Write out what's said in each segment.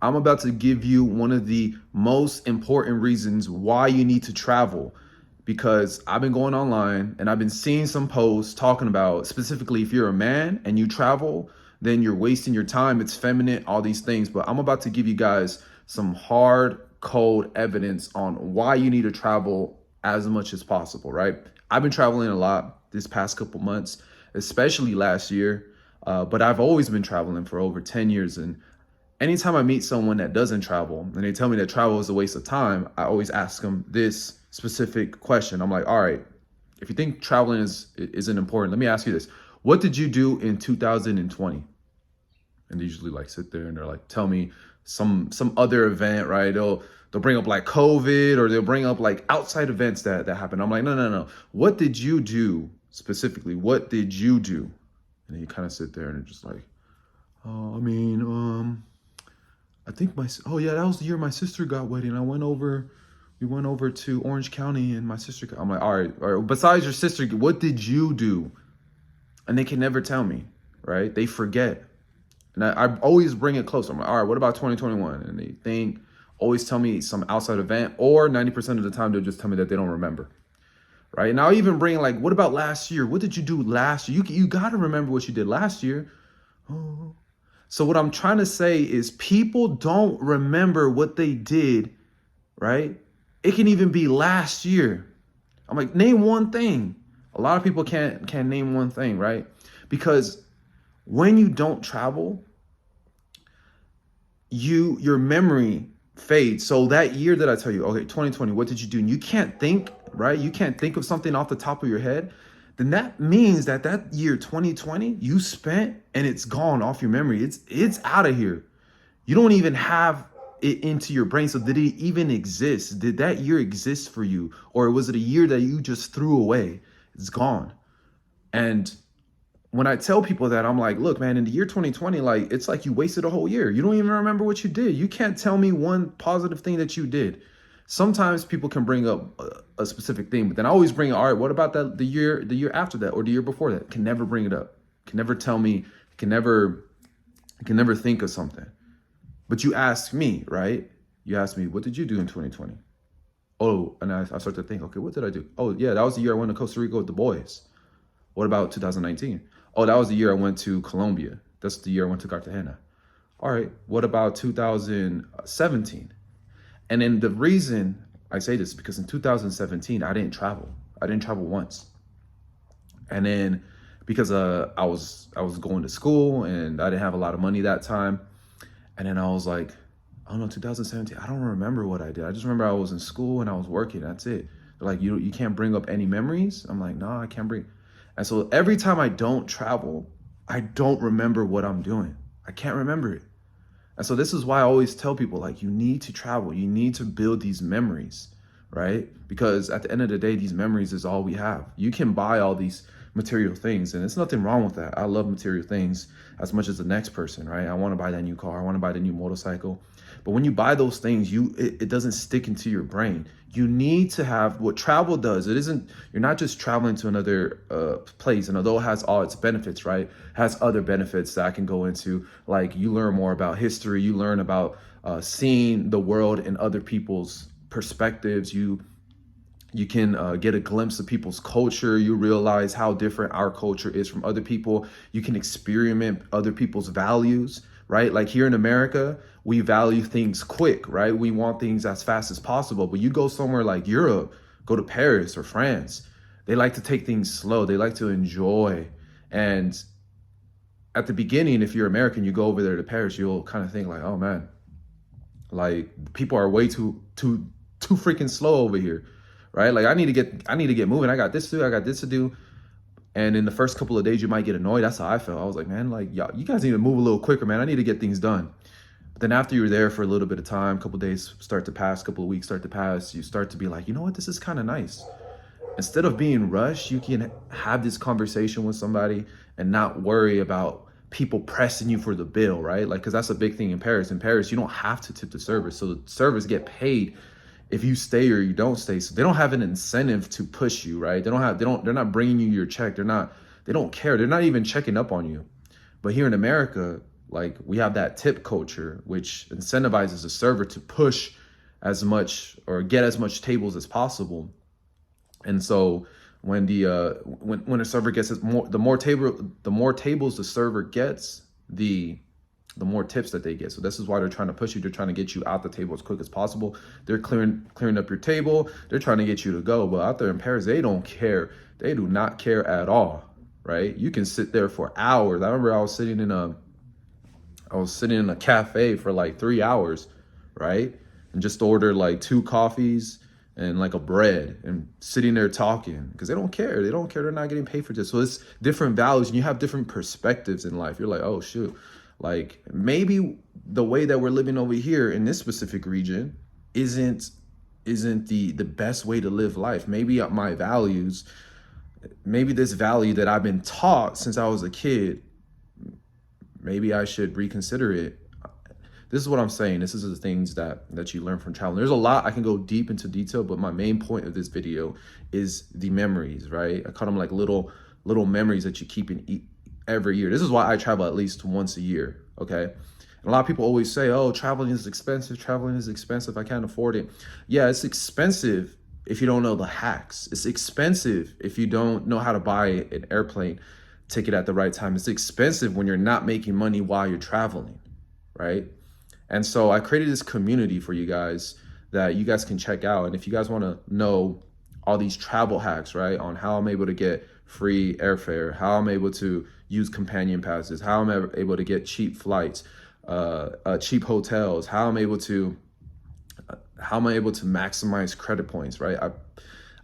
I'm about to give you one of the most important reasons why you need to travel, because I've been going online and I've been seeing some posts talking about, specifically, if you're a man and you travel, then you're wasting your time. It's feminine, all these things. But I'm about to give you guys some hard, cold evidence on why you need to travel as much as possible, right? I've been traveling a lot this past couple months, especially last year. But I've always been traveling for over 10 years. And anytime I meet someone that doesn't travel and they tell me that travel is a waste of time, I always ask them this specific question. I'm like, all right, if you think traveling isn't important, let me ask you this. What did you do in 2020? And they usually like sit there and they're like, tell me some other event, right? They'll bring up like COVID, or they'll bring up like outside events that happened. I'm like, no. What did you do specifically? What did you do? And you kind of sit there and they're just like, oh, I think oh yeah, that was the year my sister got wedding. We went over to Orange County and my sister I'm like, all right. Besides your sister, what did you do? And they can never tell me, right? They forget. And I always bring it close. I'm like, all right, what about 2021? And they always tell me some outside event, or 90% of the time, they'll just tell me that they don't remember, right? And I'll even bring like, what about last year? What did you do last year? You got to remember what you did last year. Oh. So what I'm trying to say is people don't remember what they did, right? It can even be last year. I'm like, name one thing. A lot of people can't name one thing, right? Because when you don't travel, your memory fades. So that year that I tell you, okay, 2020, what did you do? And you can't think, right? You can't think of something off the top of your head. Then that means that year 2020 you spent and it's gone off your memory. It's out of here. You don't even have it into your brain. So did it even exist? Did that year exist for you? Or was it a year that you just threw away? It's gone. And when I tell people that, I'm like, look, man, in the year 2020, like, it's like you wasted a whole year. You don't even remember what you did. You can't tell me one positive thing that you did. Sometimes people can bring up a specific thing, but then I always bring, all right, what about the year after that, or the year before that? Can never bring it up. Can never tell me. Can never think of something. But you ask me, right? You ask me, what did you do in 2020? Oh, and I start to think, okay, what did I do? Oh, yeah, that was the year I went to Costa Rica with the boys. What about 2019? Oh, that was the year I went to Colombia. That's the year I went to Cartagena. All right, what about 2017? And then the reason I say this is because in 2017, I didn't travel. I didn't travel once. And then because I was going to school and I didn't have a lot of money that time. And then I was like, I don't know, 2017, I don't remember what I did. I just remember I was in school and I was working. That's it. They're like, you can't bring up any memories? I'm like, no, I can't bring. And so every time I don't travel, I don't remember what I'm doing. I can't remember it. And so this is why I always tell people, like, you need to travel. You need to build these memories, right? Because at the end of the day, these memories is all we have. You can buy all these material things, and there's nothing wrong with that. I love material things as much as the next person, right? I want to buy that new car. I want to buy the new motorcycle. But when you buy those things, it doesn't stick into your brain. You need to have what travel does. You're not just traveling to another place, and although it has all its benefits, right? It has other benefits that I can go into. Like, you learn more about history. You learn about seeing the world in other people's perspectives. You can get a glimpse of people's culture. You realize how different our culture is from other people. You can experiment other people's values, right? Like here in America, we value things quick, right? We want things as fast as possible. But you go somewhere like Europe, go to Paris or France, they like to take things slow. They like to enjoy. And at the beginning, if you're American, you go over there to Paris, you'll kind of think like, oh man, like people are way too freaking slow over here. Right? Like I need to get moving. I got this to do. I got this to do. And in the first couple of days, you might get annoyed. That's how I felt. I was like, man, like, y'all, you guys need to move a little quicker, man. I need to get things done. But then after you're there for a little bit of time, a couple of days start to pass, a couple of weeks start to pass, you start to be like, you know what? This is kind of nice. Instead of being rushed, you can have this conversation with somebody and not worry about people pressing you for the bill, right? Like, because that's a big thing in Paris. In Paris, you don't have to tip the servers. So the servers get paid if you stay or you don't stay. So they don't have an incentive to push you, right? They're not bringing you your check. They don't care. They're not even checking up on you. But here in America, Like we have that tip culture, which incentivizes the server to push as much or get as much tables as possible. And so when when a server gets the more tables the server gets, the more tips that they get. So this is why they're trying to push you. They're trying to get you out the table as quick as possible. They're clearing up your table. They're trying to get you to go. But out there in Paris, they don't care. They do not care at all, right? You can sit there for hours. I remember I was sitting in a cafe for like 3 hours, right? And just ordered like 2 coffees and like a bread and sitting there talking because they don't care. They don't care. They're not getting paid for this. So it's different values and you have different perspectives in life. You're like, oh shoot, like maybe the way that we're living over here in this specific region isn't the best way to live life. Maybe my values, maybe this value that I've been taught since I was a kid, maybe I should reconsider it. This is what I'm saying. This is the things that you learn from traveling. There's a lot I can go deep into detail, but my main point of this video is the memories, right? I call them like little memories that you keep in every year. This is why I travel at least once a year, okay? And a lot of people always say, oh, traveling is expensive. Traveling is expensive. I can't afford it. Yeah, it's expensive if you don't know the hacks. It's expensive if you don't know how to buy an airplane ticket at the right time. It's expensive when you're not making money while you're traveling, right? And so I created this community for you guys that you guys can check out. And if you guys want to know all these travel hacks, right, on how I'm able to get free airfare, how I'm able to use companion passes, how I'm able to get cheap flights, cheap hotels, how I'm able to maximize credit points, right?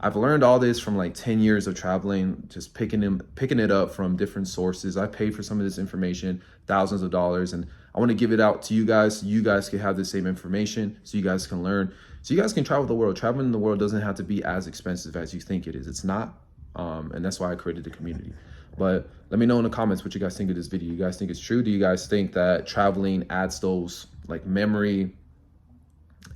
I've learned all this from like 10 years of traveling, just picking it up from different sources. I paid for some of this information, thousands of dollars, and I want to give it out to you guys so you guys can have the same information, so you guys can learn, so you guys can travel the world. Traveling in the world doesn't have to be as expensive as you think it is. It's not, and that's why I created the community. But let me know in the comments what you guys think of this video. You guys think it's true? Do you guys think that traveling adds those like memory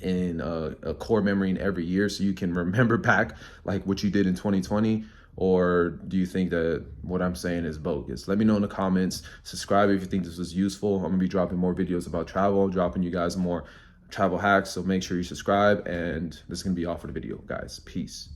in a core memory in every year so you can remember back like what you did in 2020? Or do you think that what I'm saying is bogus? Let me know in the comments. Subscribe if you think this was useful. I'm gonna be dropping more videos about travel, dropping you guys more travel hacks, so make sure you subscribe. And this is gonna be all for the video, guys. Peace.